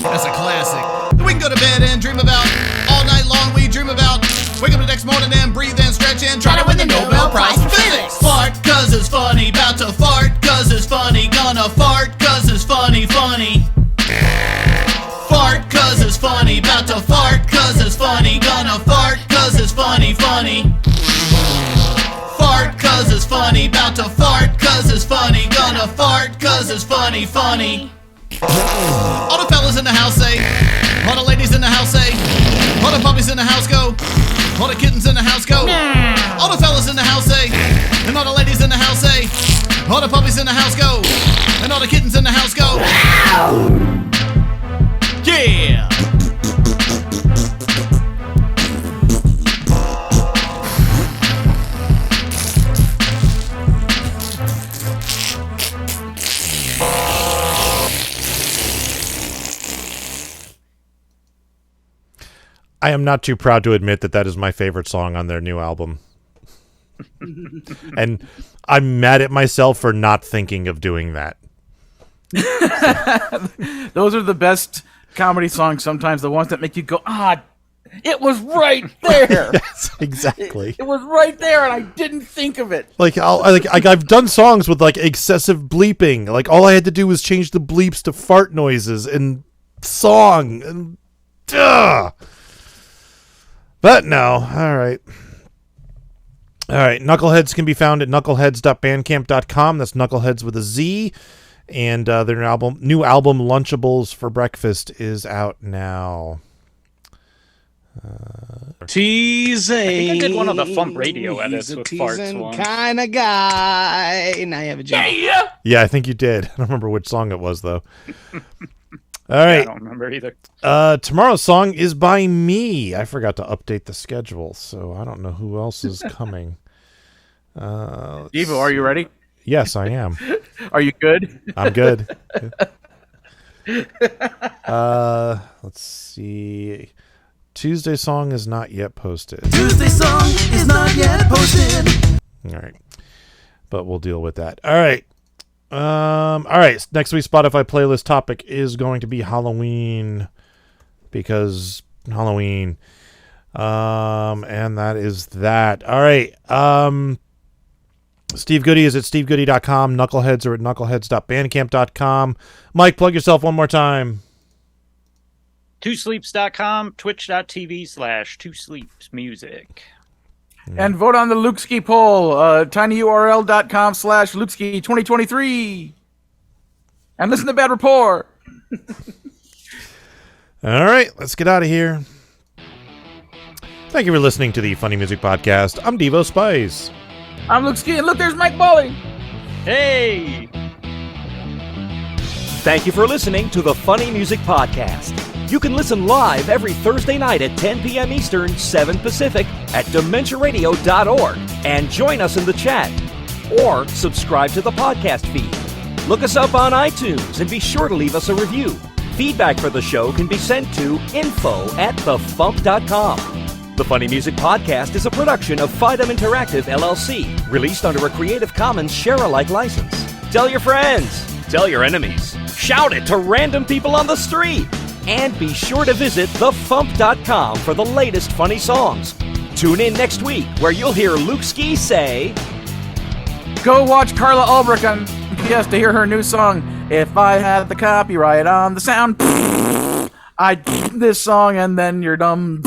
That's a classic. Then we can go to bed and dream about all night long. We dream about wake up the next morning and breathe and stretch and try to win the Nobel Prize for Physics. Fart 'cause it's funny, bout to fart 'cause it's funny, gonna fart 'cause it's funny, funny. Fart 'cause it's funny, bout to fart 'cause it's funny, gonna fart 'cause it's funny, funny. Fart 'cause it's funny, bout to fart 'cause it's funny, gonna fart 'cause it's funny, funny. All the fellas in the house say, all the ladies in the house say, all the puppies in the house go, all the kittens in the house go. All the fellas in the house say, and all the ladies in the house say, all the puppies in the house go, and all the kittens in the house go. Yeah! I am not too proud to admit that that is my favorite song on their new album. And I'm mad at myself for not thinking of doing that. Those are the best comedy songs sometimes, the ones that make you go, it was right there. Yes, exactly. It was right there and I didn't think of it. Like I've done songs with like excessive bleeping. Like all I had to do was change the bleeps to fart noises and song and but no, all right. Knuckleheads can be found at knuckleheads.bandcamp.com. That's Knuckleheads with a Z. And their new album, Lunchables for Breakfast, is out now. Teasing. I think I did one of the FuMP radio edits with farts once. Kind of guy. Now you have a job. Yeah, I think you did. I don't remember which song it was, though. All right. I don't remember either. Tomorrow's song is by me. I forgot to update the schedule, so I don't know who else is coming. Devo, are you ready? Yes, I am. Are you good? I'm good. Let's see. Tuesday song is not yet posted. Tuesday song is not yet posted. All right. But we'll deal with that. All right. All right. Next week's Spotify playlist topic is going to be Halloween because Halloween. And that is that. All right. Steve Goodie is at stevegoodie.com. Knuckleheads are at knuckleheads.bandcamp.com. Mike, plug yourself one more time. twosleeps.com, twitch.tv/twosleepsmusic. And vote on the Lukeski poll, tinyurl.com/Lukeski2023. And listen to Bad Rapport. All right, let's get out of here. Thank you for listening to the Funny Music Podcast. I'm Devo Spice. I'm Luke Ski, and look, there's Mike Bolly. Hey! Thank you for listening to the Funny Music Podcast. You can listen live every Thursday night at 10 p.m. Eastern, 7 Pacific at DementiaRadio.org and join us in the chat. Or subscribe to the podcast feed. Look us up on iTunes and be sure to leave us a review. Feedback for the show can be sent to info@thefump.com. The Funny Music Podcast is a production of Fidem Interactive, LLC, released under a Creative Commons share-alike license. Tell your friends, tell your enemies, shout it to random people on the street, and be sure to visit thefump.com for the latest funny songs. Tune in next week where you'll hear Luke Ski say, Go watch Carla Ulbrich on FuMPCast to hear her new song, If I Had the Copyright on the Sound. I this song and then you're dumb.